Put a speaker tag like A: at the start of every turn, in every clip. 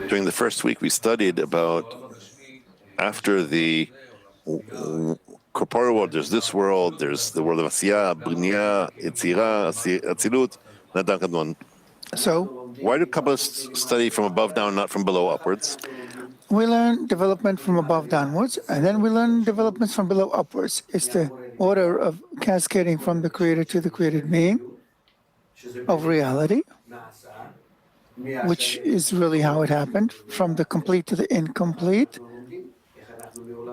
A: During the first week, we studied about after the corporeal world, there's this world, there's the world of Asiyah, Brinya, Yetzirah, Atzilut, Nadam Kadmon.
B: So,
A: Why do Kabbalists study from above down, not from below upwards?
B: we learn development from above downwards, and then we learn developments from below upwards. It's the order of cascading from the creator to the created being of reality, which is really how it happened, from the complete to the incomplete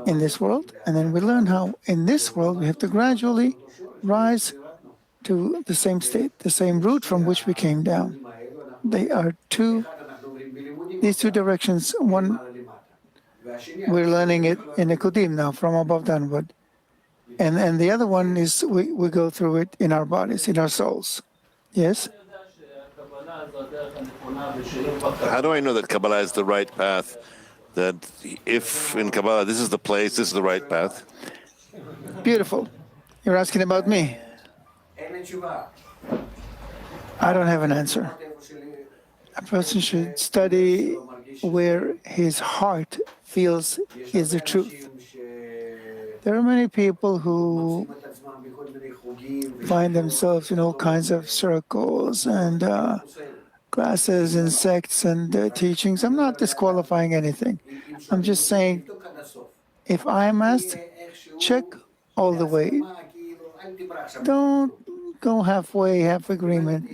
B: in this world. And then we learn how in this world we have to gradually rise to the same state, the same route from which we came down. They are these two directions. One, we're learning it in Ekudim now, from above downward. And the other one is we go through it in our bodies, in our souls. Yes?
A: How do I know that Kabbalah is the right path? That if in Kabbalah this is the place, this is the right path?
B: Beautiful. You're asking about me. I don't have an answer. A person should study where his heart feels is the truth. There are many people who find themselves in all kinds of circles and classes and sects and teachings. I'm not disqualifying anything. I'm just saying, if I'm asked, check all the way. Don't go halfway, half agreement.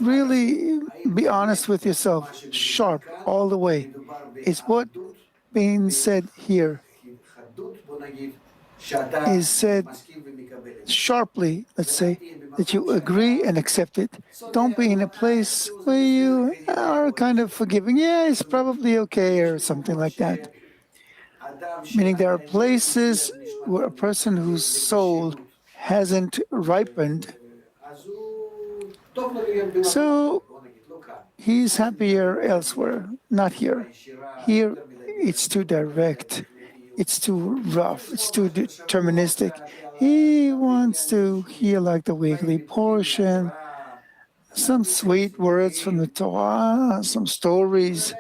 B: Really be honest with yourself, sharp all the way. Is what being said here is said sharply, let's say, that you agree and accept it. Don't be in a place where you are kind of forgiving. Yeah, it's probably okay, or something like that. Meaning there are places where a person whose soul hasn't ripened, so he's happier elsewhere, not here. Here, it's too direct, it's too rough, it's too deterministic. He wants to hear like the weekly portion, some sweet words from the Torah, some stories.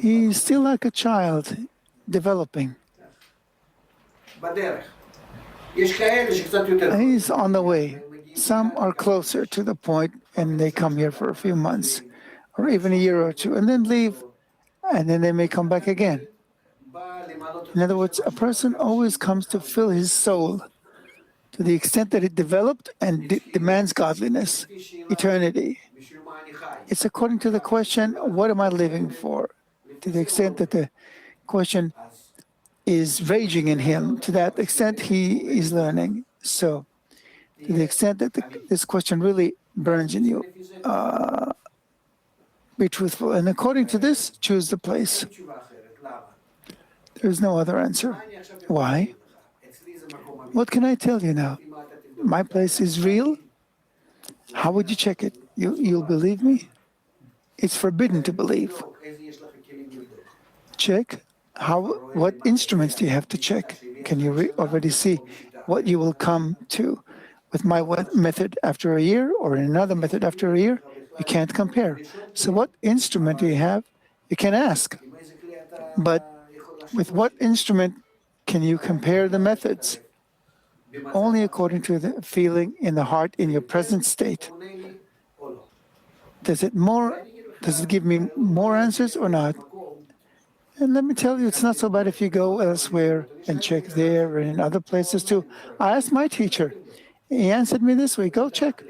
B: He's still like a child, developing. And he's on the way. Some are closer to the point and they come here for a few months or even a year or two and then leave, and then they may come back again. In other words, a person always comes to fill his soul to the extent that it developed and demands godliness, eternity. It's according to the question, what am I living for? To the extent that the question is raging in him, to that extent he is learning. So, to the extent that this question really burns in you, be truthful. And according to this, choose the place. There's no other answer. Why? What can I tell you now? My place is real. How would you check it? You'll believe me? It's forbidden to believe. Check. What instruments do you have to check? Can you already see what you will come to? With my method after a year or another method after a year, you can't compare. So what instrument do you have? You can ask. But with what instrument can you compare the methods? Only according to the feeling in the heart in your present state. Does it give me more answers or not? And let me tell you, it's not so bad if you go elsewhere and check there and in other places too. I asked my teacher. He answered me this way, go check.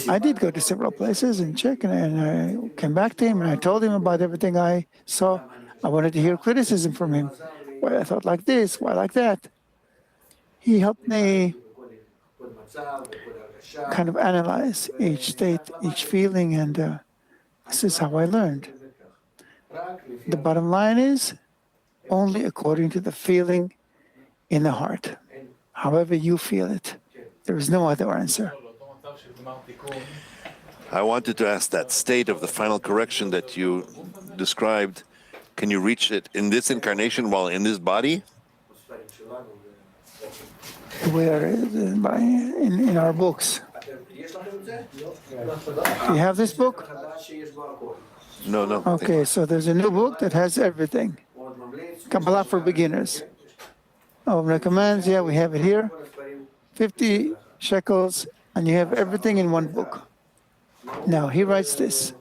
B: I did go to several places and check, and I came back to him and I told him about everything I saw. I wanted to hear criticism from him. Why I thought like this, why like that. He helped me kind of analyze each state, each feeling, and this is how I learned. The bottom line is only according to the feeling in the heart. However you feel it. There is no other answer.
A: I wanted to ask that state of the final correction that you described. Can you reach it in this incarnation while in this body?
B: Where in our books. You have this book?
A: No, no.
B: Okay, so there's a new book that has everything. Kabbalah for beginners. Oh, recommends, yeah, we have it here. 50 shekels, and you have everything in one book. Now, he writes this.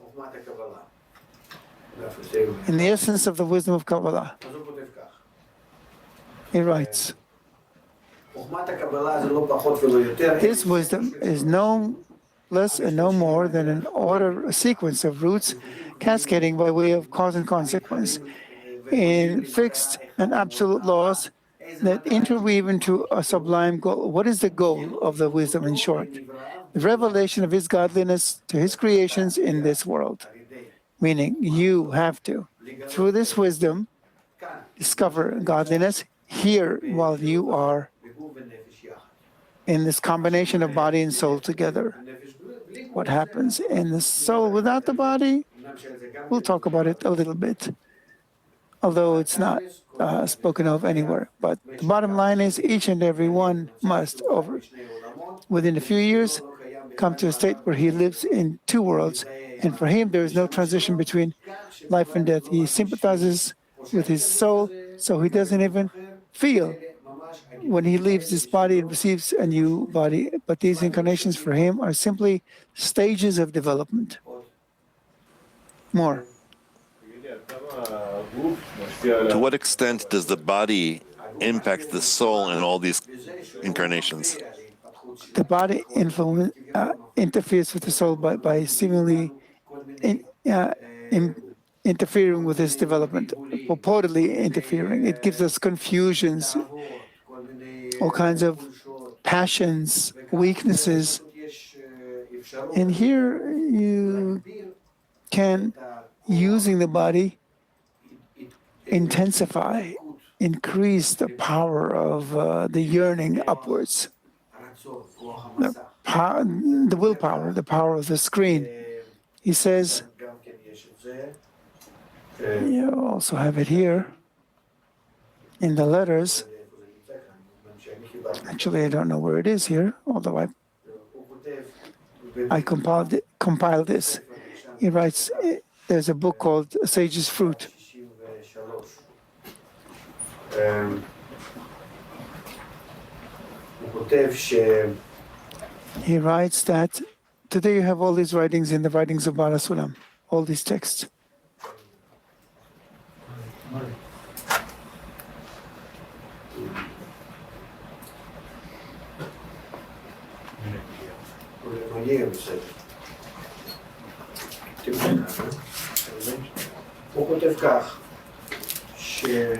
B: In the essence of the wisdom of Kabbalah, he writes, this wisdom is no less and no more than an order, a sequence of roots cascading by way of cause and consequence in fixed and absolute laws that interweave into a sublime goal. What is the goal of the wisdom in short? The revelation of his godliness to his creations in this world. Meaning you have to, through this wisdom, discover godliness here while you are in this combination of body and soul together. What happens in the soul without the body, we'll talk about it a little bit, although it's not spoken of anywhere. But the bottom line is each and every one must, within a few years, come to a state where he lives in two worlds. And for him, there is no transition between life and death. He sympathizes with his soul, so he doesn't even feel when he leaves this body and receives a new body. But these incarnations for him are simply stages of development. More.
A: To what extent does the body impact the soul in all these incarnations?
B: The body interferes with the soul by seemingly interfering with its development, purportedly interfering. It gives us confusions, all kinds of passions, weaknesses. And here you can, using the body, intensify, increase the power of the yearning upwards, the willpower, the power of the screen. He says, you also have it here in the letters. Actually, I don't know where it is here, although I compiled this. He writes, there's a book called Sage's Fruit. He writes that today you have all these writings in the writings of Baal HaSulam, all these texts.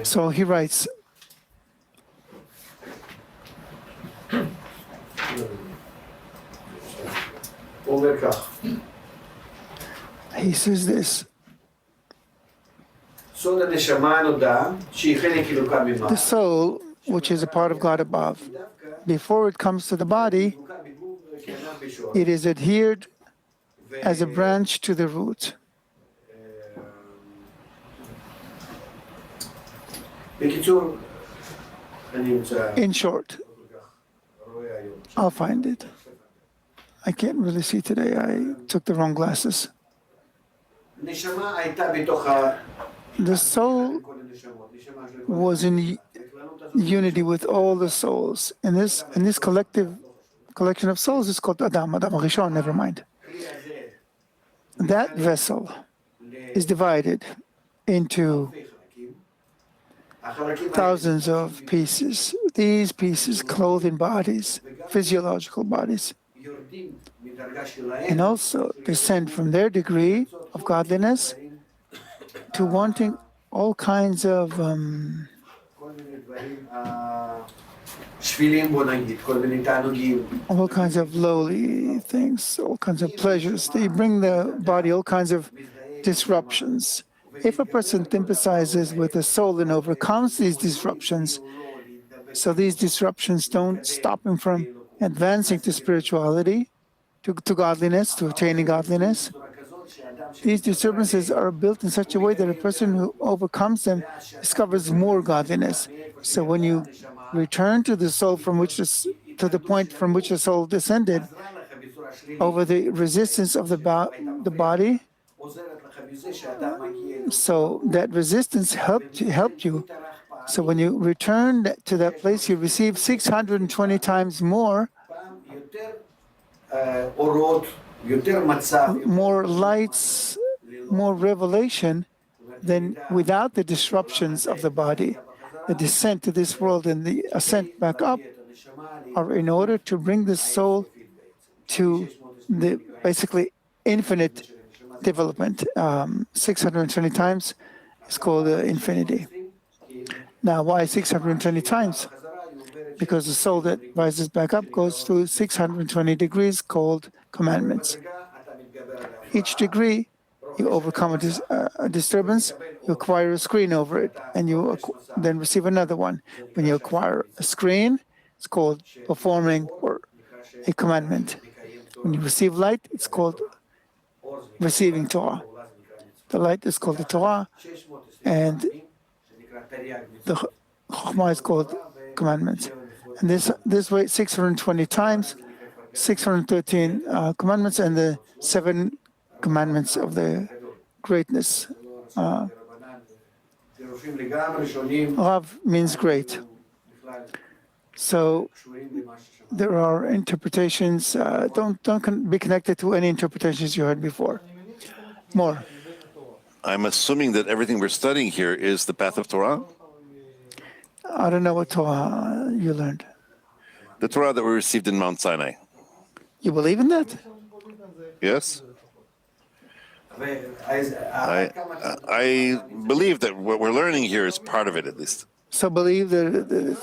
B: So he writes, he says this, the soul, which is a part of God above, before it comes to the body, it is adhered as a branch to the root. In short, I'll find it. I can't really see today. I took the wrong glasses. The soul was in unity with all the souls. And this collection of souls is called Adam Rishon, never mind. That vessel is divided into thousands of pieces. These pieces clothe in bodies, physiological bodies, and also descend from their degree of godliness to wanting all kinds of lowly things, all kinds of pleasures. They bring the body all kinds of disruptions. If a person sympathizes with the soul and overcomes these disruptions, so these disruptions don't stop him from advancing to spirituality, to godliness, to attaining godliness. These disturbances are built in such a way that a person who overcomes them discovers more godliness. So when you return to the soul to the point from which the soul descended, over the resistance of the body. So that resistance helped you. So when you return to that place, you receive 620 times more lights, more revelation than without the disruptions of the body. The descent to this world and the ascent back up are in order to bring the soul to the basically infinite development. 620 times is called infinity. Now, why 620 times? Because the soul that rises back up goes through 620 degrees called commandments. Each degree, you overcome a disturbance, you acquire a screen over it, and you then receive another one. When you acquire a screen, it's called performing or a commandment. When you receive light, it's called receiving Torah. The light is called the Torah, and the Chokhmah is called commandments. And this way, 620 times, 613 commandments, and the 7 commandments of the greatness. Rav means great. So there are interpretations. Don't be connected to any interpretations you heard before. More.
A: I'm assuming that everything we're studying here is the path of Torah?
B: I don't know what Torah you learned.
A: The Torah that we received in Mount Sinai.
B: You believe in that?
A: Yes? I believe that what we're learning here is part of it, at least.
B: So believe that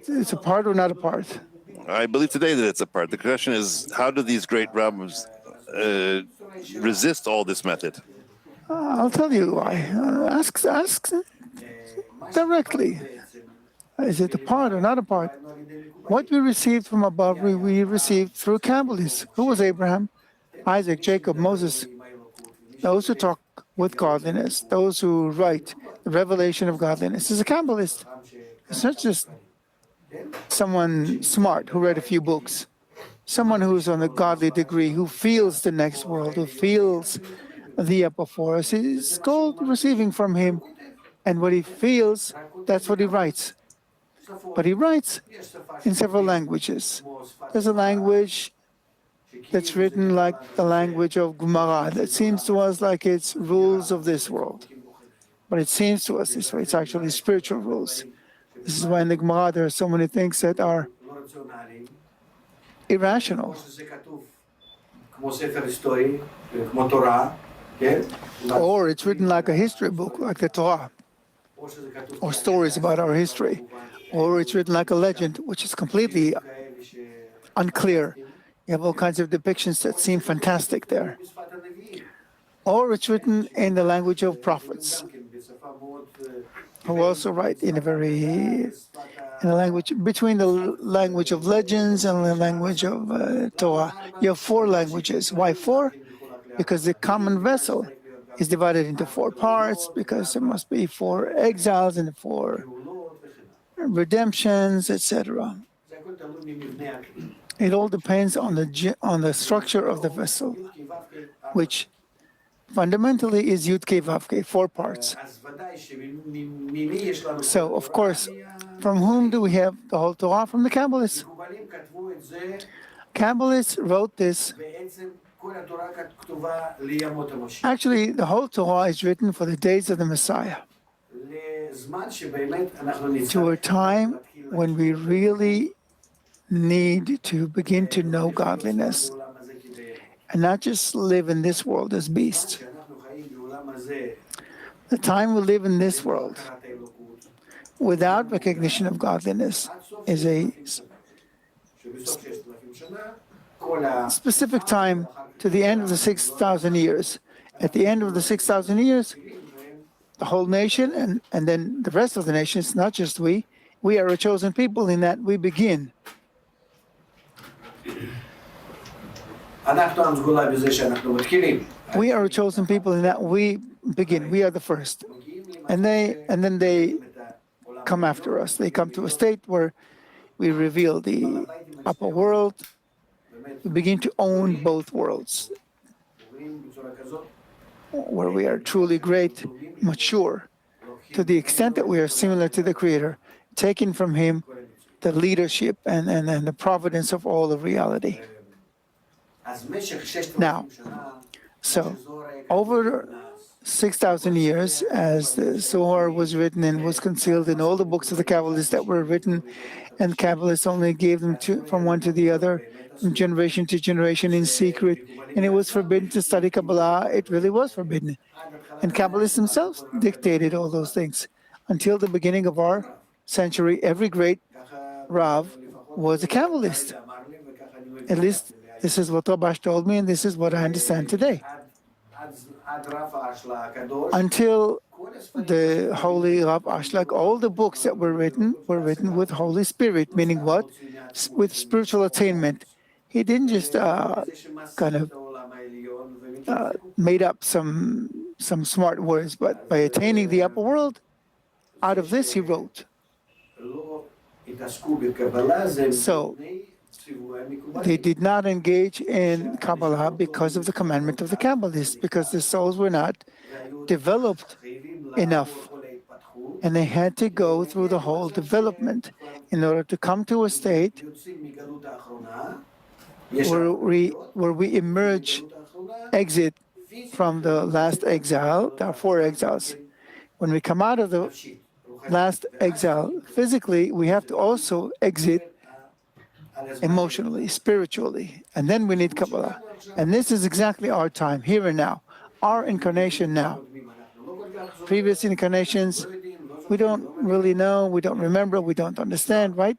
B: it's a part or not a part?
A: I believe today that it's a part. The question is, how do these great rabbis resist all this method?
B: I'll tell you why. Ask directly. Is it a part or not a part? What we received from above, we received through Kabbalists. Who was Abraham? Isaac, Jacob, Moses. Those who talk with godliness, those who write the revelation of godliness, is a Kabbalist. It's not just someone smart who read a few books. Someone who's on a godly degree, who feels the next world, who feels the upper forest, is called receiving from him. And what he feels, that's what he writes. But he writes in several languages. There's a language that's written like the language of Gemara, that seems to us like it's rules of this world. But it seems to us this way, it's actually spiritual rules. This is why in the Gemara there are so many things that are irrational. Or it's written like a history book, like the Torah, or stories about our history. Or it's written like a legend, which is completely unclear. You have all kinds of depictions that seem fantastic there. Or it's written in the language of prophets, who also write in a language between the language of legends and the language of Torah. You have 4 languages. Why 4? Because the common vessel is divided into 4 parts, because there must be 4 exiles and 4 redemptions, etc. It all depends on the structure of the vessel, which fundamentally is Yud Kei Vav Kei, 4 parts. So, of course, from whom do we have the whole Torah? From the Kabbalists. Kabbalists wrote this. Actually, the whole Torah is written for the days of the Messiah, to a time when we really need to begin to know godliness and not just live in this world as beasts. The time we live in this world without recognition of godliness is a specific time to the end of the 6,000 years. At the end of the 6,000 years, the whole nation and then the rest of the nations, not just we are a chosen people in that we begin. We are a chosen people in that we begin. We are the first. And then they come after us. They come to a state where we reveal the upper world, we begin to own both worlds, where we are truly great, mature, to the extent that we are similar to the Creator, taking from Him the leadership and the providence of all of reality. Now, so over 6,000 years, as the Zohar was written and was concealed in all the books of the Kabbalists that were written, and Kabbalists only gave them from one to the other, from generation to generation in secret, and it was forbidden to study Kabbalah. It really was forbidden. And Kabbalists themselves dictated all those things. Until the beginning of our century, every great Rav was a Kabbalist. At least this is what Rabash told me, and this is what I understand today. Until the Holy Rav Ashlag, all the books that were written with Holy Spirit, meaning what? With spiritual attainment. He didn't just kind of made up some smart words, but by attaining the upper world, out of this he wrote. So they did not engage in Kabbalah because of the commandment of the Kabbalists, because their souls were not developed enough. And they had to go through the whole development in order to come to a state where we emerge, exit from the last exile. There are 4 exiles. When we come out of the last exile physically, we have to also exit emotionally, spiritually, and then we need Kabbalah. And this is exactly our time, here and now, our incarnation now. Previous incarnations, we don't really know, we don't remember, we don't understand, right?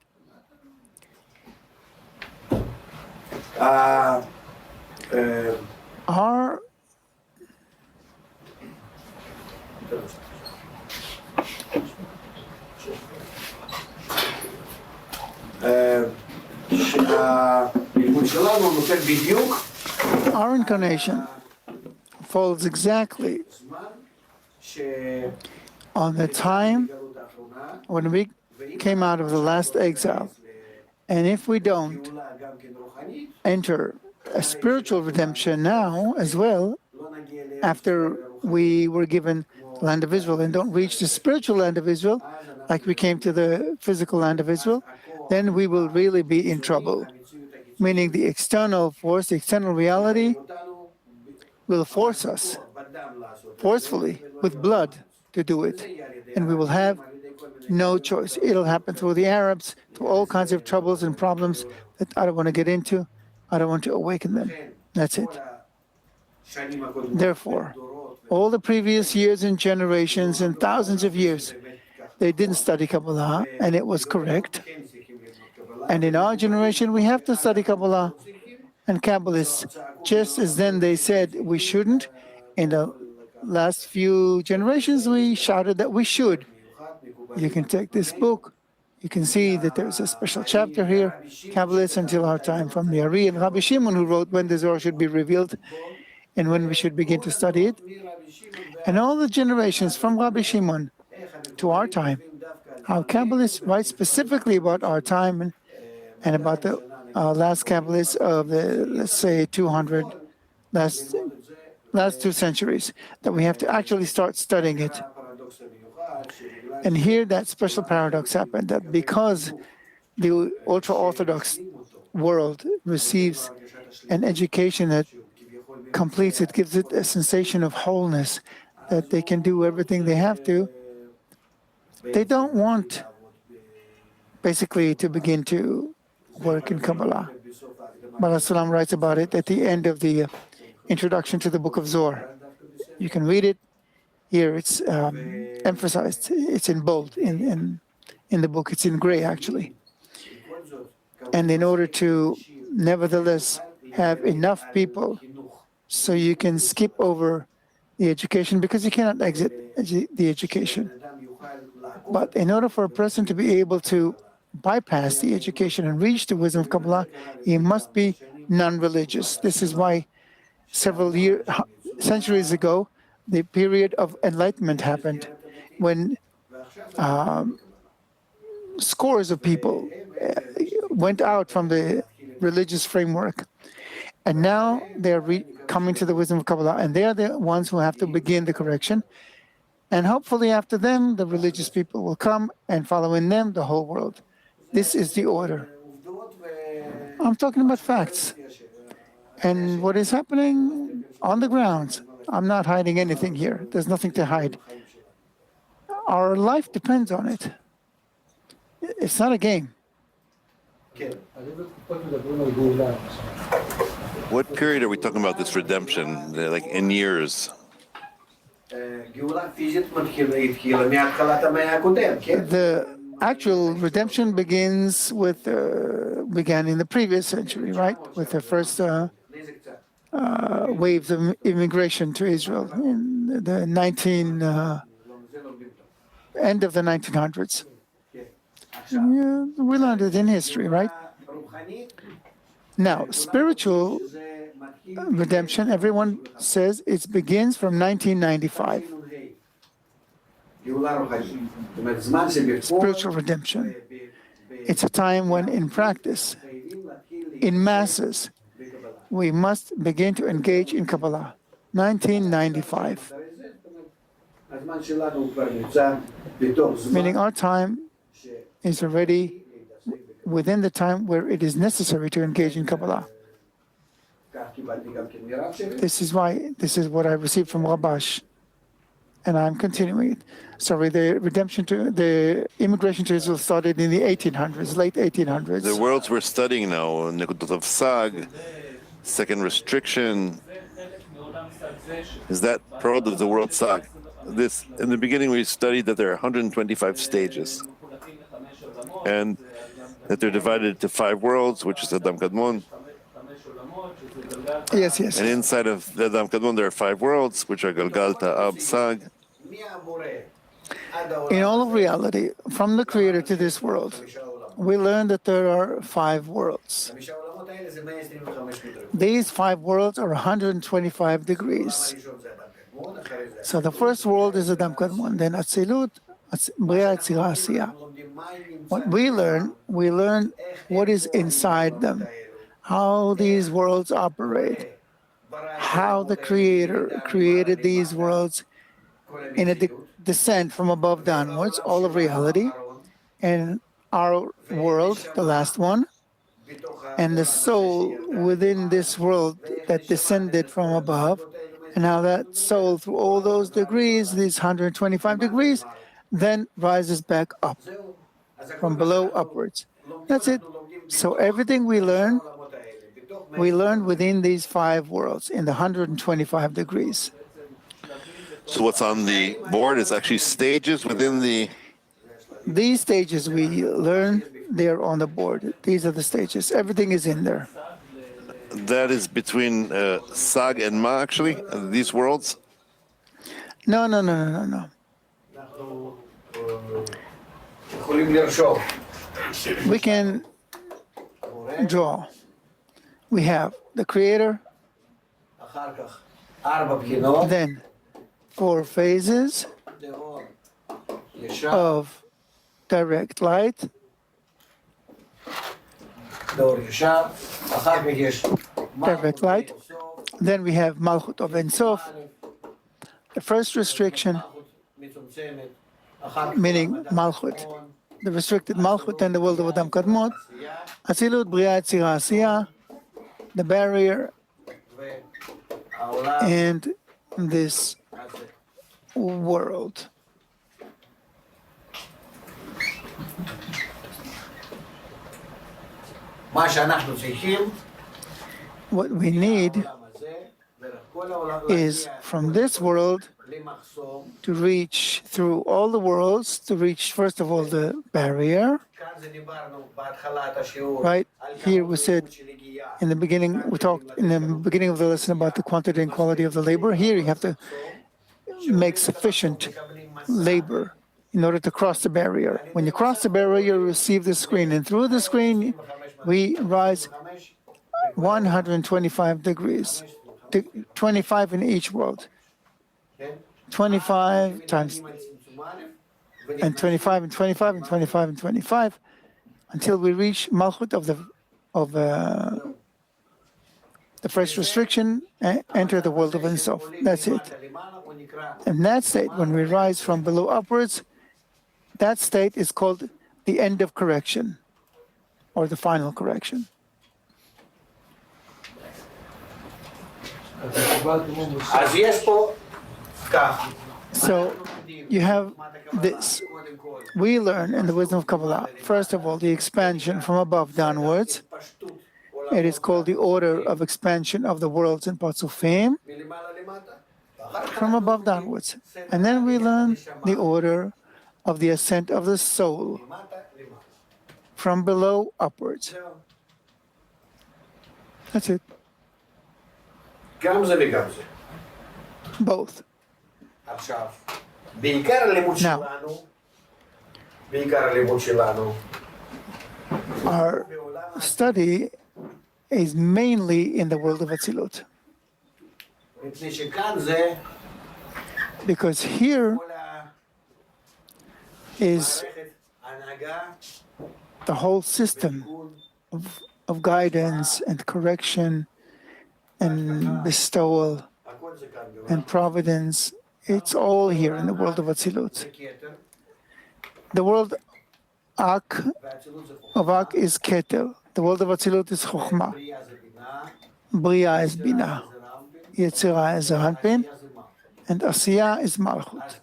B: Our Our incarnation falls exactly on the time when we came out of the last exile. And if we don't enter a spiritual redemption now as well, after we were given the land of Israel and don't reach the spiritual land of Israel, like we came to the physical land of Israel, then we will really be in trouble. Meaning the external force, the external reality will force us forcefully with blood to do it. And we will have no choice. It'll happen through the Arabs, through all kinds of troubles and problems that I don't want to get into. I don't want to awaken them. That's it. Therefore, all the previous years and generations and thousands of years, they didn't study Kabbalah, and it was correct. And in our generation, we have to study Kabbalah and Kabbalists, just as then they said we shouldn't. In the last few generations, we shouted that we should. You can take this book. You can see that there's a special chapter here, Kabbalists until our time, from the Ari and Rabbi Shimon, who wrote when the Zohar should be revealed and when we should begin to study it. And all the generations from Rabbi Shimon to our time, how Kabbalists write specifically about our time and about the last Kabbalists of the, let's say, 200, last 2 centuries, that we have to actually start studying it. And here that special paradox happened, that because the ultra-Orthodox world receives an education that completes it, gives it a sensation of wholeness, that they can do everything they have to, they don't want basically to begin to work in Kabbalah. But HaSulam writes about it at the end of the introduction to the book of Zohar. You can read it. Here it's emphasized. It's in bold in the book. It's in gray, actually. And in order to nevertheless have enough people so you can skip over the education, because you cannot exit the education. But in order for a person to be able to bypass the education and reach the wisdom of Kabbalah, he must be non-religious. This is why centuries ago, the period of enlightenment happened, when scores of people went out from the religious framework. And now they're coming to the wisdom of Kabbalah, and they're the ones who have to begin the correction. And hopefully after them, the religious people will come and follow in them the whole world. This is the order. I'm talking about facts and what is happening on the ground. I'm not hiding anything here. There's nothing to hide. Our life depends on it. It's not a game.
A: What period are we talking about this redemption? Like in years?
B: The actual redemption began in the previous century, right? With the first waves of immigration to Israel in the end of the 1900s. Yeah, we learned it in history, right? Now, spiritual redemption, everyone says it begins from 1995. Spiritual redemption. It's a time when, in practice, in masses, we must begin to engage in Kabbalah. 1995. Meaning our time is already within the time where it is necessary to engage in Kabbalah. This is what I received from Rabash, and I'm continuing it. Sorry, the immigration to Israel started in the 1800s, late 1800s.
A: The worlds we're studying now, Nekudot of Sag, second restriction, is that part of the world Sag? This, in the beginning, we studied that there are 125 stages, and that they're divided into 5 worlds, which is Adam Kadmon.
B: Yes.
A: And inside of the Adam Kadmon, there are 5 worlds, which are Galgalta, Ab, Sag.
B: In all of reality, from the Creator to this world, we learn that there are 5 worlds. These 5 worlds are 125 degrees. So the first world is Adam Kadmon, then Atzilut, Bria, Yetzirah, Asiyah. What we learn what is inside them, how these worlds operate, how the Creator created these worlds in a descent from above downwards, all of reality, and our world, the last one, and the soul within this world that descended from above, and how that soul, through all those degrees, these 125 degrees, then rises back up, from below upwards. That's it. So everything we learn within these 5 worlds, in the 125 degrees.
A: So what's on the board is actually stages within the...
B: These stages we learn, they're on the board. These are the stages. Everything is in there.
A: That is between Sag and Ma, actually, these worlds?
B: No. We can draw. We have the Creator, then 4 phases of direct light, then we have Malchut of Ein Sof, the first restriction, meaning Malchut, the restricted Malchut and the world of Adam Kadmon, Atzilut, Bria, Yetzirah, Asiyah, the barrier, and this world. What we need is from this world to reach through all the worlds, to reach first of all the barrier. Right here we said in the beginning, we talked in the beginning of the lesson about the quantity and quality of the labor. Here you have to make sufficient labor in order to cross the barrier. When you cross the barrier, you receive the screen, and through the screen we rise 125 degrees, 25 in each world. 25 times, and 25 and 25 and 25 and 25, until we reach Malchut of the of the first restriction, enter the world of Ein Sof. That's it. In that state, when we rise from below upwards, that state is called the end of correction, or the final correction. So you have this. We learn in the wisdom of Kabbalah, first of all, the expansion from above downwards. It is called the order of expansion of the worlds in Patzufim, from above downwards. And then we learn the order of the ascent of the soul, from below upwards. That's it. Both. Now, our study is mainly in the world of Atzilut. Because here is the whole system of guidance and correction and bestowal and providence. It's all here in the world of Atzilut. The world of Ak is Keter. The world of Atzilut is Chokhmah. Bria is Binah. Yetzirah is Zaranpin. And Asiyah is Malchut.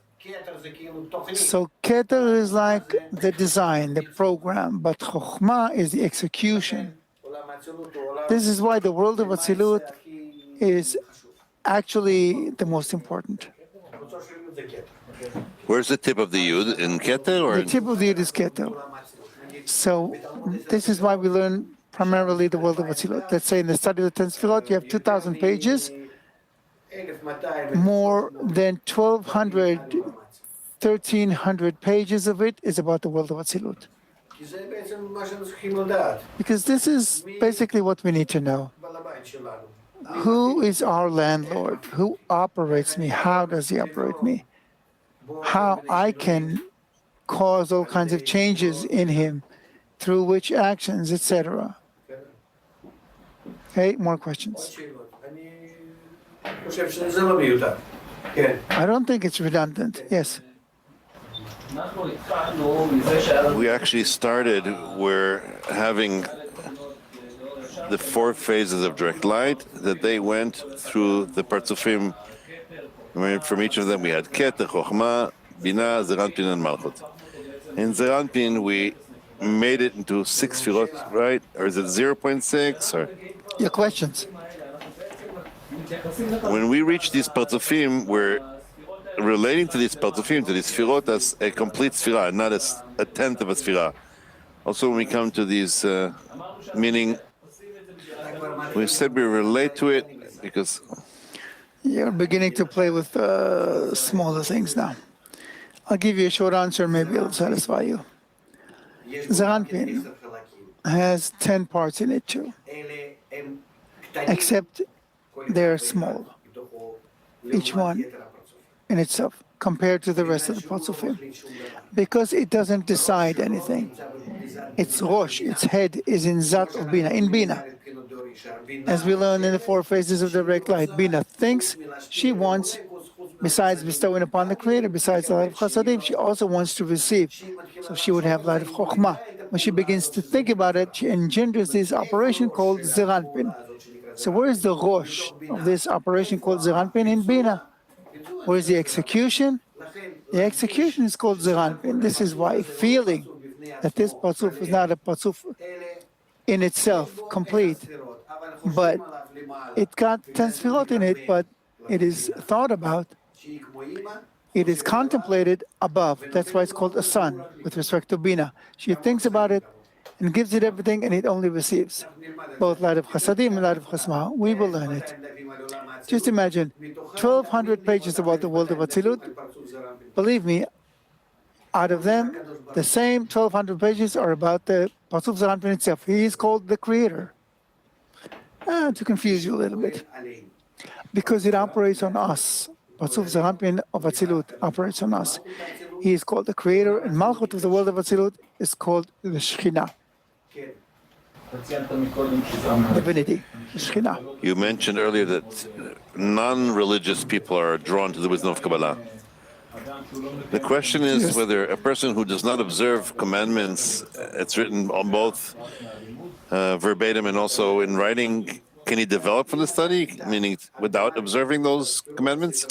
B: So Keter is like the design, the program, but Chokhmah is the execution. This is why the world of Atzilut is actually the most important.
A: Where's the tip of the Yud? In Keter? Or
B: The tip of the Yud is Keter. So this is why we learn primarily the world of Atzilut. Let's say in the study of the 10 Sfirot, you have 2,000 pages. More than 1,200, 1,300 pages of it is about the world of Atzilut. Because this is basically what we need to know. Who is our landlord? Who operates me? How does he operate me? How I can cause all kinds of changes in him, through which actions, etc. Okay, more questions? I don't think it's redundant. Yes.
A: we actually started, we're having the 4 phases of direct light, that they went through the Partzufim. From each of them we had Keter, Chokhmah, Binah, Zeranpin, and Malchut. In Zeranpin we made it into 6 Sfirot, right? Or is it 0.6? Or
B: Your questions?
A: when we reach these Partzufim, we're relating to these Partzufim, to these Sfirot, as a complete Sfirah, not as a tenth of a Sfirah. Also when we come to these, meaning we said we relate to it because
B: You're beginning to play with smaller things now. I'll give you a short answer, maybe it'll satisfy you. Zeranpin has 10 parts in it too, except they're small, each one in itself, compared to the rest of the Patzufim, because it doesn't decide anything. Its Rosh, its head, is in Zat of Bina, in Bina. As we learn in the 4 phases of direct light, Bina thinks, she wants, besides bestowing upon the Creator, besides the light of Chasadim, she also wants to receive. So she would have light of Chokhmah. When she begins to think about it, she engenders this operation called Zeranpin. So where is the Rosh of this operation called Zeranpin? In Bina. Where is the execution? The execution is called Zeranpin. This is why feeling that this Patzuf is not a Patzuf in itself, complete, but it got 10 Sfirot in it, but it is thought about, it is contemplated above. That's why it's called a sun with respect to Bina. She thinks about it and gives it everything, and it only receives both light of Chasadim and light of Chasma. We will learn it. Just imagine 1,200 pages about the world of Atzilut. Believe me, out of them, the same 1,200 pages are about the Patzuf Zeranpin itself. He is called the Creator. To confuse you a little bit, because it operates on us. Patzuf Zeranpin of Atzilut operates on us. He is called the Creator, and Malchut of the world of Atzilut is called the Shekhinah. divinity, Shekhinah.
A: You mentioned earlier that non-religious people are drawn to the wisdom of Kabbalah. The question is
B: Yes.
A: whether a person who does not observe commandments, it's written on both verbatim and also in writing, can he develop from the study, meaning without observing those commandments?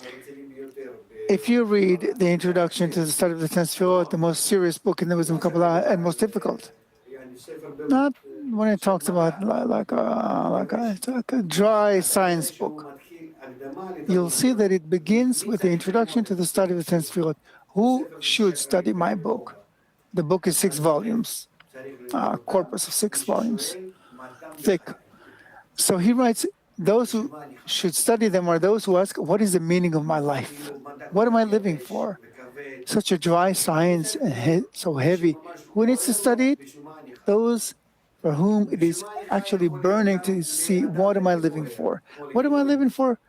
B: If you read the introduction to the study of the 10 Sefirot, the most serious book in the wisdom of Kabbalah and most difficult, not when it talks about like a dry science book, you'll see that it begins with the introduction to the study of the 10 Sefirot. Who should study my book? The book is 6 volumes, a corpus of 6 volumes, thick. So he writes, those who should study them are those who ask, what is the meaning of my life? What am I living for? Such a dry science and so heavy. Who needs to study it? Those for whom it is actually burning to see, what am I living for? What am I living for?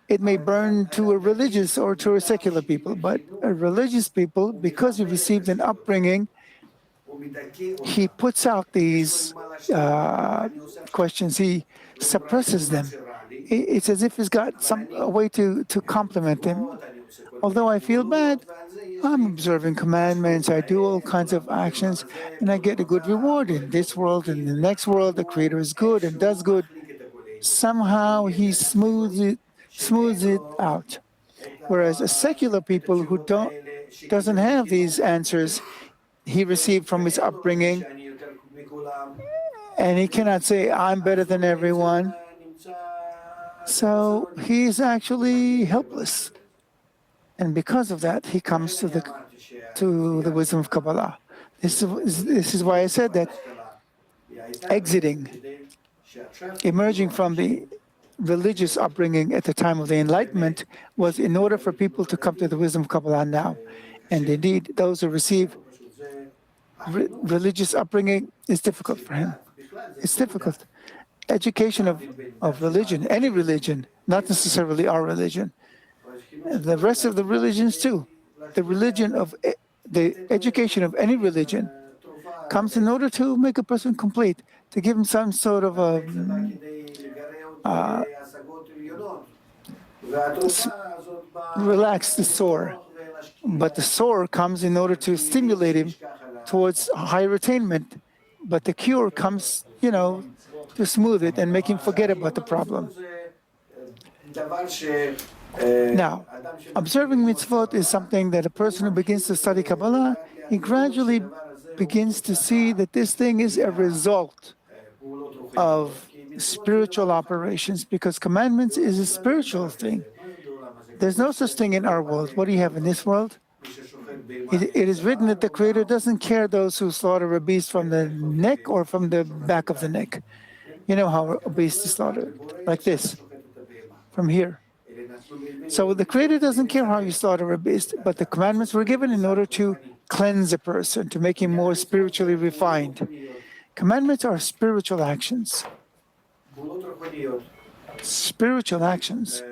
B: It may burn to a religious or to a secular people, but a religious people, because he received an upbringing, he puts out these questions, he suppresses them. It's as if he's got a way to compliment them. Although I feel bad, I'm observing commandments, I do all kinds of actions, and I get a good reward in this world and in the next world. The Creator is good and does good. Somehow he smooths it out. Whereas a secular people who doesn't have these answers he received from his upbringing, and he cannot say, I'm better than everyone. So he is actually helpless. And because of that, he comes to the wisdom of Kabbalah. This is why I said that emerging from the religious upbringing at the time of the Enlightenment was in order for people to come to the wisdom of Kabbalah now. And indeed, those who receive religious upbringing is difficult for him. It's difficult. Education of religion, any religion, not necessarily our religion, the rest of the religions too. The education of any religion comes in order to make a person complete, to give him some sort of relax the sore. But the sore comes in order to stimulate him towards higher attainment. But the cure comes, to smooth it and make him forget about the problem. Now, observing mitzvot is something that a person who begins to study Kabbalah, he gradually begins to see that this thing is a result of spiritual operations, because commandments is a spiritual thing. There's no such thing in our world. What do you have in this world? It is written that the Creator doesn't care those who slaughter a beast from the neck or from the back of the neck. You know how a beast is slaughtered, like this, from here. So the Creator doesn't care how you slaughter a beast, but the commandments were given in order to cleanse a person, to make him more spiritually refined. Commandments are spiritual actions. Spiritual actions.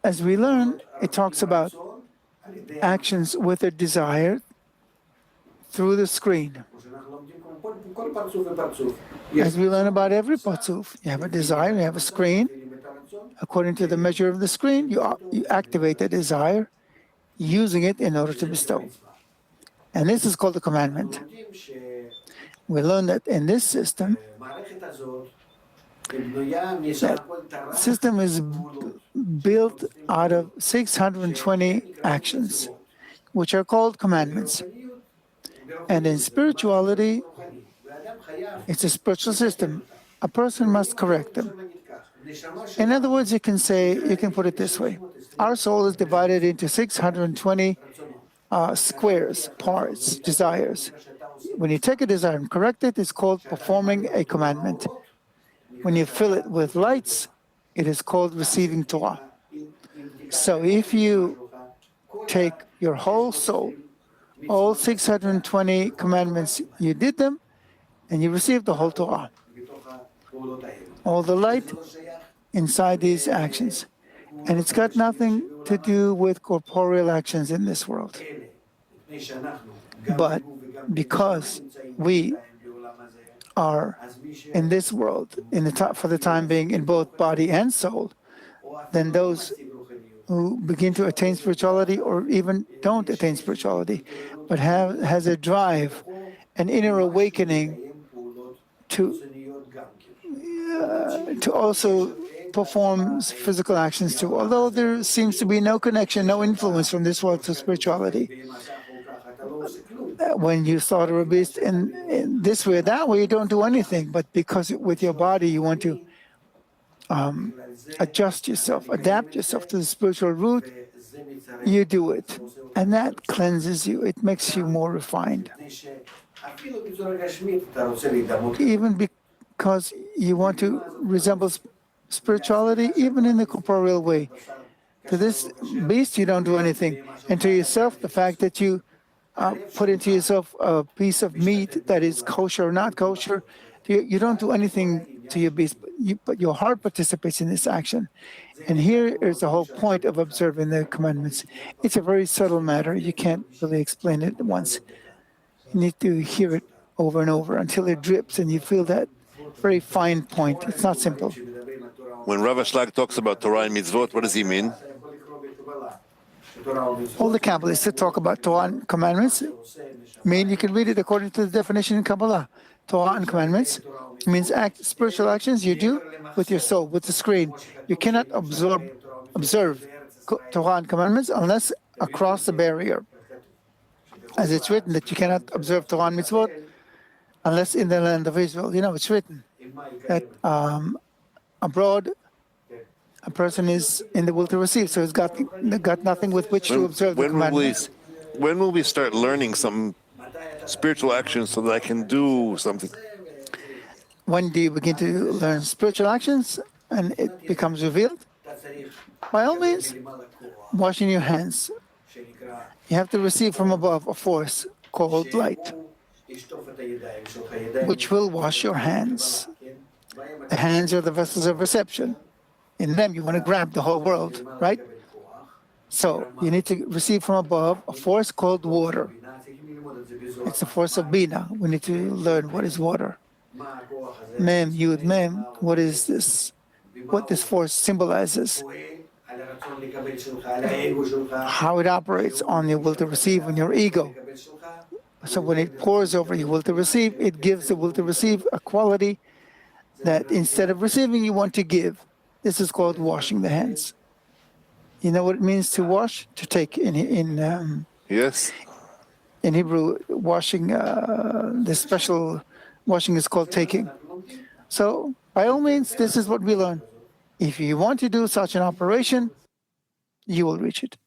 B: As we learn, it talks about actions with a desire through the screen. As we learn about every parzuf, you have a desire, you have a screen. According to the measure of the screen, you activate the desire, using it in order to bestow. And this is called a commandment. We learn that in this system, that system is built out of 620 actions, which are called commandments. And in spirituality, it's a spiritual system. A person must correct them. In other words, you can put it this way. Our soul is divided into 620 squares, parts, desires. When you take a desire and correct it, it's called performing a commandment. When you fill it with lights, it is called receiving Torah. So if you take your whole soul, all 620 commandments, you did them, and you received the whole Torah. All the light inside these actions. And it's got nothing to do with corporeal actions in this world. But because we are in this world, for the time being, in both body and soul, then those who begin to attain spirituality or even don't attain spirituality, but has a drive, an inner awakening to also perform physical actions too. Although there seems to be no connection, no influence from this world to spirituality. When you slaughter a beast in this way or that way, you don't do anything. But because with your body you want to adjust yourself, adapt yourself to the spiritual route, you do it. And that cleanses you. It makes you more refined. Even because you want to resemble spirituality, even in the corporeal way. To this beast, you don't do anything. And to yourself, the fact that you put into yourself a piece of meat that is kosher or not kosher, you don't do anything to your beast, but your heart participates in this action. And here is the whole point of observing the commandments. It's a very subtle matter. You can't really explain it at once. You need to hear it over and over until it drips and you feel that very fine point. It's not simple.
A: When Rav Ashlag talks about Torah and mitzvot, what does he mean?
B: All the Kabbalists that talk about Torah and commandments mean, you can read it according to the definition in Kabbalah. Torah and commandments means spiritual actions you do with your soul, with the screen. You cannot observe Torah and commandments unless across the barrier. As it's written that you cannot observe Torah and mitzvot unless in the land of Israel. You know, it's written that abroad a person is in the will to receive, so he's got nothing with which to observe the commandments.
A: When will we start learning some spiritual actions so that I can do something?
B: When do you begin to learn spiritual actions and it becomes revealed? By all means, washing your hands. You have to receive from above a force called light, which will wash your hands. The hands are the vessels of reception. In them, you want to grab the whole world, right? So you need to receive from above a force called water. It's the force of Bina. We need to learn what is water. Mem, Yud, Mem, what is this? What this force symbolizes. How it operates on your will to receive, on your ego. So when it pours over your will to receive, it gives the will to receive a quality that instead of receiving, you want to give. This is called washing the hands. You know what it means to wash? To take
A: Yes.
B: In Hebrew, washing, the special washing is called taking. So by all means, this is what we learn. If you want to do such an operation, you will reach it.